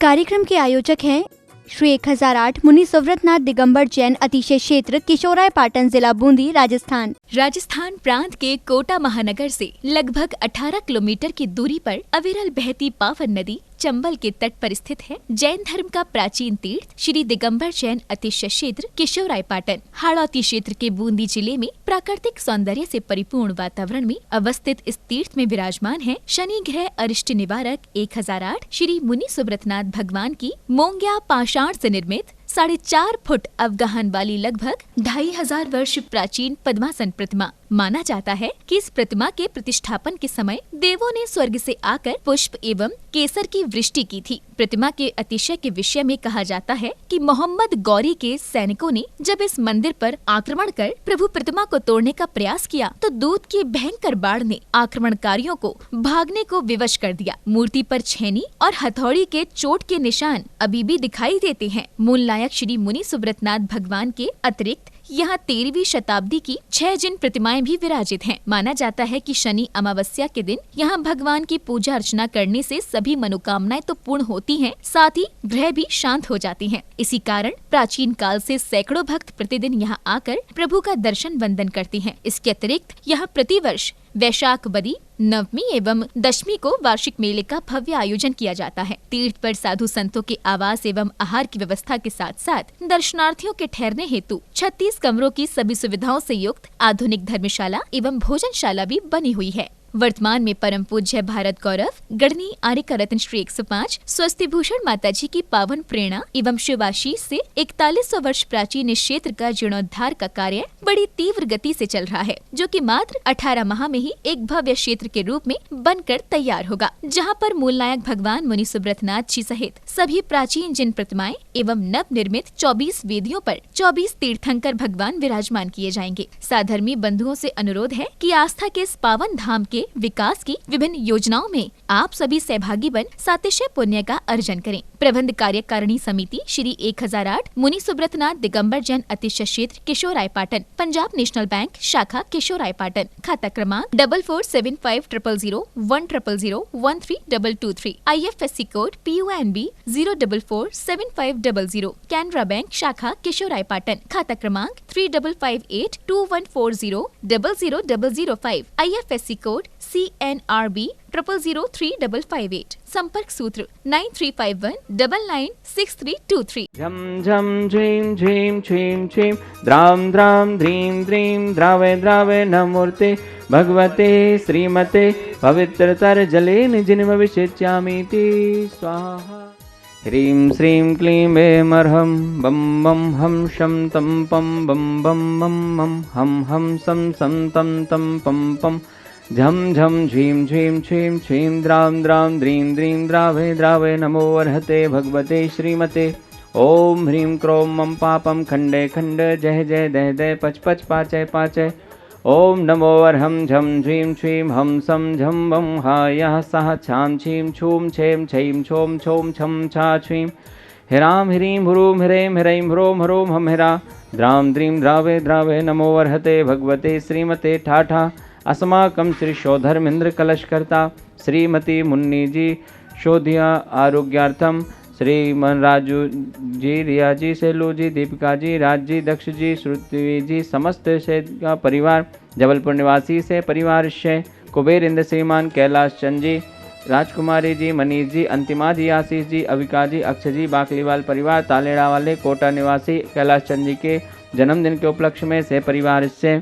कार्यक्रम के आयोजक हैं श्री 1008 मुनि सुव्रतनाथ दिगंबर जैन अतिशय क्षेत्र किशोराय पाटन जिला बूंदी राजस्थान। राजस्थान प्रांत के कोटा महानगर से लगभग 18 किलोमीटर की दूरी पर अविरल बहती पावन नदी चंबल के तट पर स्थित है। जैन धर्म का प्राचीन तीर्थ श्री दिगंबर जैन अतिशय क्षेत्र किशोराय पाटन हाड़ौती क्षेत्र के बूंदी जिले में प्राकृतिक सौंदर्य से परिपूर्ण वातावरण में अवस्थित इस तीर्थ में विराजमान है शनि ग्रह अरिष्ट निवारक 1008 श्री मुनि सुव्रतनाथ भगवान की मोंग्या पाषाण से निर्मित 4.5 फुट अवगाहन वाली लगभग 2500 वर्ष प्राचीन पद्मासन प्रतिमा। माना जाता है कि इस प्रतिमा के प्रतिष्ठापन के समय देवों ने स्वर्ग से आकर पुष्प एवं केसर की वृष्टि की थी। प्रतिमा के अतिशय के विषय में कहा जाता है कि मोहम्मद गौरी के सैनिकों ने जब इस मंदिर पर आक्रमण कर प्रभु प्रतिमा को तोड़ने का प्रयास किया तो दूत की भयंकर बाढ़ ने आक्रमणकारियों को भागने को विवश कर दिया। मूर्ति पर छेनी और हथौड़ी के चोट के निशान अभी भी दिखाई देते हैं। मूल नायक श्री मुनि सुव्रतनाथ भगवान के अतिरिक्त यहाँ 13वीं शताब्दी की 6 जिन प्रतिमाएं भी विराजित हैं। माना जाता है कि शनि अमावस्या के दिन यहाँ भगवान की पूजा अर्चना करने से सभी मनोकामनाएं तो पूर्ण होती हैं, साथ ही ग्रह भी शांत हो जाती हैं। इसी कारण प्राचीन काल से सैकड़ों भक्त प्रतिदिन यहाँ आकर प्रभु का दर्शन वंदन करते हैं। इसके अतिरिक्त यहाँ प्रतिवर्ष वैशाख बदी नवमी एवं दशमी को वार्षिक मेले का भव्य आयोजन किया जाता है। तीर्थ पर साधु संतों के आवास एवं आहार की व्यवस्था के साथ साथ दर्शनार्थियों के ठहरने हेतु 36 कमरों की सभी सुविधाओं से युक्त आधुनिक धर्मशाला एवं भोजनशाला भी बनी हुई है। वर्तमान में परम पूज्य भारत गौरव गढ़नी आर्य रत्न श्री 105 स्वस्ति भूषण माता जी की पावन प्रेरणा एवं शिवाशीष से 4100 वर्ष प्राचीन इस क्षेत्र का जीर्णोद्धार का कार्य बड़ी तीव्र गति से चल रहा है, जो कि मात्र 18 माह में ही एक भव्य क्षेत्र के रूप में बनकर तैयार होगा, जहां पर मूल नायक भगवान मुनि सुव्रतनाथ जी सहित सभी प्राचीन जिन प्रतिमाएं एवं नव निर्मित 24 वेदियों पर 24 तीर्थंकर भगवान विराजमान किए जाएंगे। साधर्मी बंधुओं से अनुरोध है कि आस्था के इस पावन धाम के विकास की विभिन्न योजनाओं में आप सभी सहभागी बन सातिशय पुण्य का अर्जन करें। प्रबंध कार्यकारिणी समिति श्री 1008 मुनि सुव्रतनाथ दिगंबर जैन अतिशय क्षेत्र किशोराय पाटन, पंजाब नेशनल बैंक शाखा किशोराय पाटन, खाता क्रमांक 4475001000132223, IFSC code PUNB 0447500, Canara bank शाखा किशोराय पाटन, खाता क्रमांक 358214000005, IFSC कोड CNRB 000358, संपर्क सूत्र 9351996323। झम झम झीम झीम छीम छीम द्राम द्राम ध्रीम ध्रीम द्रावे द्रावे नमूर्ते भगवते श्रीमते पवित्रतर जले निजिन्मविषिच्यामीति स्वाहा। ह्रीं श्रीं क्लीं ऐं अर्हं बम बम हम शम तम पम बम बम बम मम हम हम सम सम तम तम पम पम झम झम झीं झीं छीं छीं द्रां द्रां द्रीं द्रीं द्रावे द्रावे नमो अर्हते भगवते श्रीमते। ओम ह्रीं क्रों मम पापम खंडे खंड जय जय दय दय पच पच पाचय पाचय। ओम नमो अर्हं झम झीं छीं हम सम झम बम हा यः सह छां छीं छूं छें छईं छों छों छम छा छीं ह्रां ह्रीं ह्रूं ह्रैं ह्रैं ह्रों ह्रों हम ह्रा द्रां द्रीं द्रावे द्रावे नमो अर्हते भगवते श्रीमते ठाठा। अस्माकं श्री शोधर्मेन्द्र कलशकर्ता श्रीमती मुन्नी जी शोधिया आरोग्यार्थम श्रीमन राजू जी, रिया जी, सेलू जी, दीपिका जी, राज जी, दक्ष जी, श्रुति जी, समस्त से का परिवार, जबलपुर निवासी से परिवार से कुबेर इंद्र श्रीमान कैलाश चंद जी, राजकुमारी जी, मनीष जी, अंतिमा जी, आशीष जी, अविका जी, अक्षय जी, बाकलीवाल परिवार, तालेड़ा वाले कोटा निवासी कैलाश चंद जी के जन्मदिन के उपलक्ष्य में से परिवार से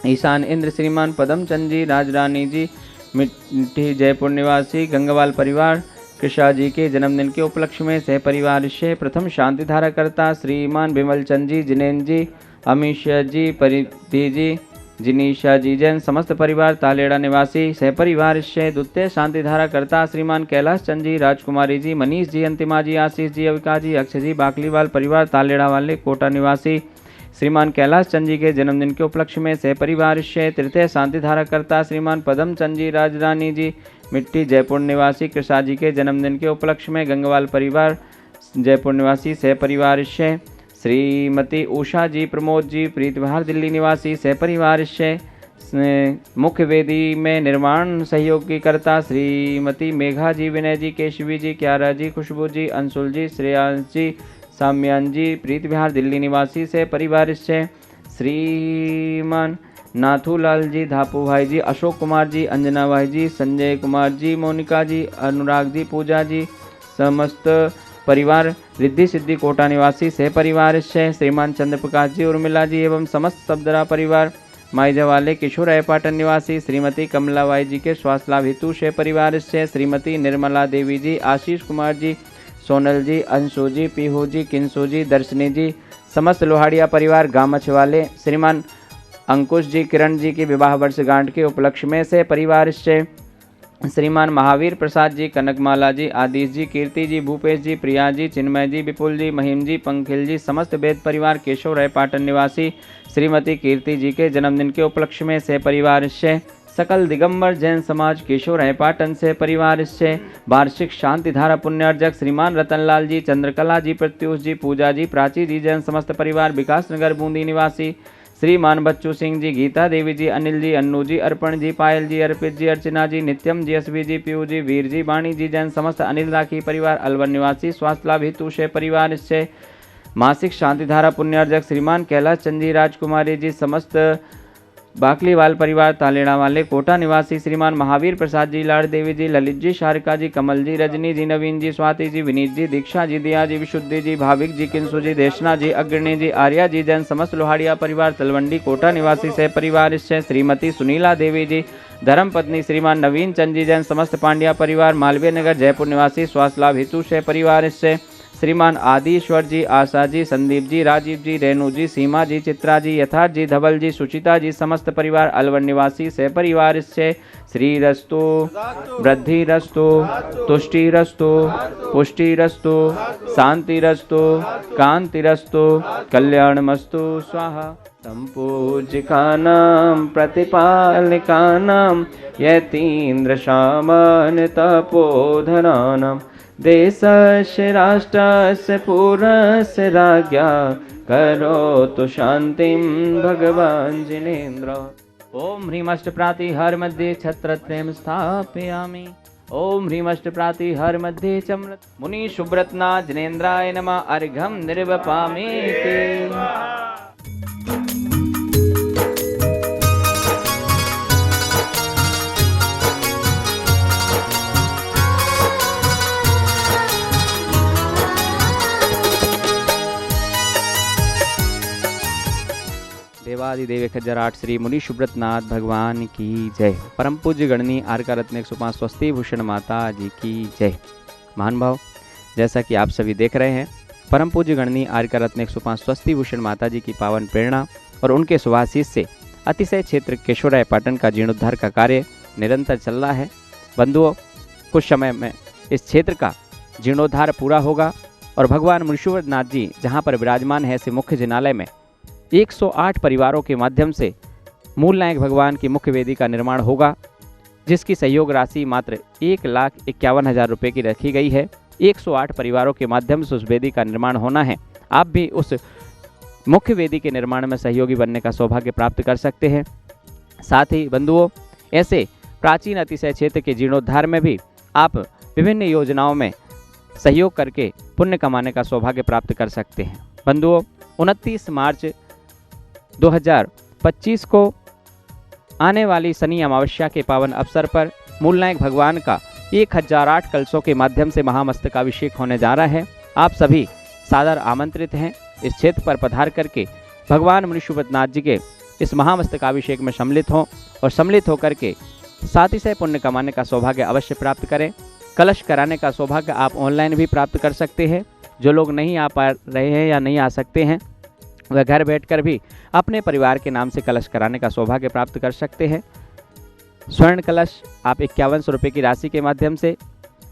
ईशान इंद्र श्रीमान पदम चंद जी, राजरानी जी, मिट्टी जयपुर निवासी गंगवाल परिवार कृषा जी के जन्मदिन के उपलक्ष्य में सह परिवार से प्रथम शांति धारा करता श्रीमान विमल चंद जी, जिनेन्द्र जी, अमीशा जी, परिधि जी, जिनीशा जी जैन समस्त परिवार तालेड़ा निवासी सह परिवार से द्वितीय शांति धारा करता श्रीमान कैलाश चंद जी, राजकुमारी जी, मनीष जी, अंतिमा जी, आशीष जी, अविका जी, अक्षय जी, बाकलीवाल परिवार तालेड़ा वाले कोटा निवासी श्रीमान कैलाश चंद जी के जन्मदिन के उपलक्ष्य में सह परिवार से तृतीय शांति धारा करता श्रीमान पदम चंद जी, राजरानी जी, मिट्टी जयपुर निवासी कृषा जी के जन्मदिन के उपलक्ष्य में गंगवाल परिवार जयपुर निवासी सह परिवार से श्रीमती उषा जी, प्रमोद जी, प्रीत विहार दिल्ली निवासी सह परिवार से मुख्य वेदी में निर्माण सहयोगी करता श्रीमती मेघा जी, विनय जी, केशवी जी, क्यारा जी, खुशबू जी, अंशुल जी, श्रेयांश जी, साम्यान जी, प्रीत विहार दिल्ली निवासी से परिवार से श्रीमान नाथूलाल जी, धापू भाई जी, अशोक कुमार जी, अंजना भाई जी, संजय कुमार जी, मोनिका जी, अनुराग जी, पूजा जी, समस्त परिवार रिद्धि सिद्धि कोटा निवासी से परिवार से श्रीमान चंद्र प्रकाश जी, उर्मिला जी एवं समस्त सबदरा परिवार माईजवाले किशोर पाटन निवासी श्रीमती कमलाबाई जी के स्वास्थ्य लाभ हेतु से परिवार से श्रीमती निर्मला देवी जी, आशीष कुमार जी, सोनल जी, अंशु जी, पीहू जी, किंसू जी, दर्शनी जी, समस्त लोहाड़िया परिवार गामच वाले श्रीमान अंकुश जी, किरण जी की विवाह वर्षगांठ के उपलक्ष्य में से परिवार से श्रीमान महावीर प्रसाद जी, कनकमाला जी, आदिश जी, कीर्ति जी, भूपेश जी, प्रिया जी, चिन्मय जी, विपुल जी, महिम जी, पंखिल जी, समस्त वेद परिवार केशव राय पाटन निवासी श्रीमती कीर्ति जी के जन्मदिन के उपलक्ष्य में से परिवार से सकल दिगंबर जैन समाज केशव राय पाटन से परिवार से वार्षिक शांति धारा पुण्यार्जक श्रीमान रतनलाल जी, चंद्रकला जी, प्रत्युष जी, पूजा जी, प्राची जी, जैन समस्त परिवार विकास नगर बूंदी निवासी श्रीमान बच्चू सिंह जी, गीता देवी जी, अनिल जी, अन्नू जी, अर्पण जी, पायल जी, अर्पित जी, अर्चना जी, नित्यम जी, एसवी जी, पीयू जी, वीर जी, वाणी जी, जैन समस्त अनिल राखी परिवार अलवर निवासी स्वास्थ्य लाभ हेतु से परिवार से मासिक शांति धारा पुण्यार्जक श्रीमान कैलाश चंद जी, राजकुमारी जी, समस्त बाकलीवाल परिवार तालेड़ा वाले कोटा निवासी श्रीमान महावीर प्रसाद जी, लाड़ देवी जी, ललित जी, शारिका जी, कमल जी, रजनी जी, नवीन जी, स्वाति जी, विनीत जी, दीक्षा जी, दिया जी, विशुद्धि जी, भाविक जी, किंसु जी, देशना जी, अग्रणी जी, आर्या जी, जैन समस्त लोहाड़िया परिवार तलवंडी कोटा निवासी से परिवार से श्रीमती सुनीला देवी जी, धर्म पत्नी श्रीमान नवीन चंद जी, जैन समस्त पांड्या परिवार मालवीय नगर जयपुर निवासी स्वास्थ्य लाभ हेतु से परिवार से श्रीमान आदिश्वर जी, आशा जी, संदीप जी, राजीव जी, रेणु जी, सीमा जी, चित्रा जी, यथार्थ जी, धवल जी, सुचिता जी, समस्त परिवार अलवर निवासी से परिवार से श्रीरस्तु, वृद्धिरस्तु, तुष्टिरस्तु, पुष्टिरस्तु, शांतिरस्तु, कांतिरस्तु, कल्याणमस्तु स्वाहा। संपूज्यकानां प्रतिपालकानां यतीन्द्र शामान तपोधनानां देशस्य राष्ट्रस्य पूर्णस्य राज्ञा करोतु शान्तिं भगवान् जिनेन्द्र। ओम ह्रीमष्ट प्रातिहर मध्ये छत्रत्रयं स्थापयामि। ओम ह्रीमष्ट प्रातिहर मध्ये चम्र मुनि सुब्रतना जिनेन्द्राय नमः अर्घ्यं निर्वपामि। देवादिदेव 1008 श्री मुनि सुब्रतनाथ भगवान की जय। परम पूज्य गणनी आरका रत्न 105 स्वस्ति भूषण माता जी की जय। महान भाव, जैसा कि आप सभी देख रहे हैं, परम पूज्य गणनी आरका रत्न 105 स्वस्ति भूषण माता जी की पावन प्रेरणा और उनके शुभाशीष से अतिशय क्षेत्र केशवराय पाटन का जीर्णोद्धार का कार्य निरंतर चल रहा है। बंधुओं, कुछ समय में इस क्षेत्र का जीर्णोद्धार पूरा होगा और भगवान मुनिशुभ्रतनाथ जी जहाँ पर विराजमान है, ऐसे मुख्य जिनालय में 108 परिवारों के माध्यम से मूल नायक भगवान की मुख्य वेदी का निर्माण होगा, जिसकी सहयोग राशि मात्र 1,51,000 रुपये की रखी गई है। 108 परिवारों के माध्यम से उस वेदी का निर्माण होना है। आप भी उस मुख्य वेदी के निर्माण में सहयोगी बनने का सौभाग्य प्राप्त कर सकते हैं। साथ ही बंधुओं, ऐसे प्राचीन अतिशय क्षेत्र के जीर्णोद्धार में भी आप विभिन्न योजनाओं में सहयोग करके पुण्य कमाने का सौभाग्य प्राप्त कर सकते हैं। बंधुओं, 29 मार्च 2025 को आने वाली शनि अमावस्या के पावन अवसर पर मूल नायक भगवान का 1008 कलशों के माध्यम से महामस्तकाभिषेक होने जा रहा है। आप सभी सादर आमंत्रित हैं इस क्षेत्र पर पधार करके भगवान मुनिशुभ्रतनाथ जी के इस महामस्तकाभिषेक में सम्मिलित हों और सम्मिलित होकर के सातिशय पुण्य कमाने का सौभाग्य अवश्य प्राप्त करें। कलश कराने का सौभाग्य आप ऑनलाइन भी प्राप्त कर सकते हैं। जो लोग नहीं आ पा रहे हैं या नहीं आ सकते हैं, वह घर बैठकर भी अपने परिवार के नाम से कलश कराने का सौभाग्य प्राप्त कर सकते हैं। स्वर्ण कलश आप 5100 रुपये की राशि के माध्यम से,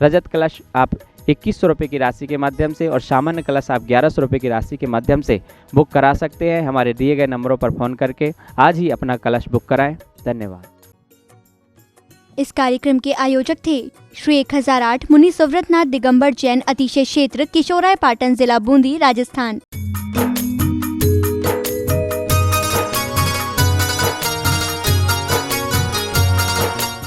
रजत कलश आप 2100 रुपये की राशि के माध्यम से और सामान्य कलश आप 1100 रुपये की राशि के माध्यम से बुक करा सकते हैं। हमारे दिए गए नंबरों पर फ़ोन करके आज ही अपना कलश बुक कराएं। धन्यवाद। इस कार्यक्रम के आयोजक थे श्री 1008 मुनि सुब्रतनाथ दिगंबर जैन अतिशय क्षेत्र किशोराय पाटन, जिला बूंदी, राजस्थान।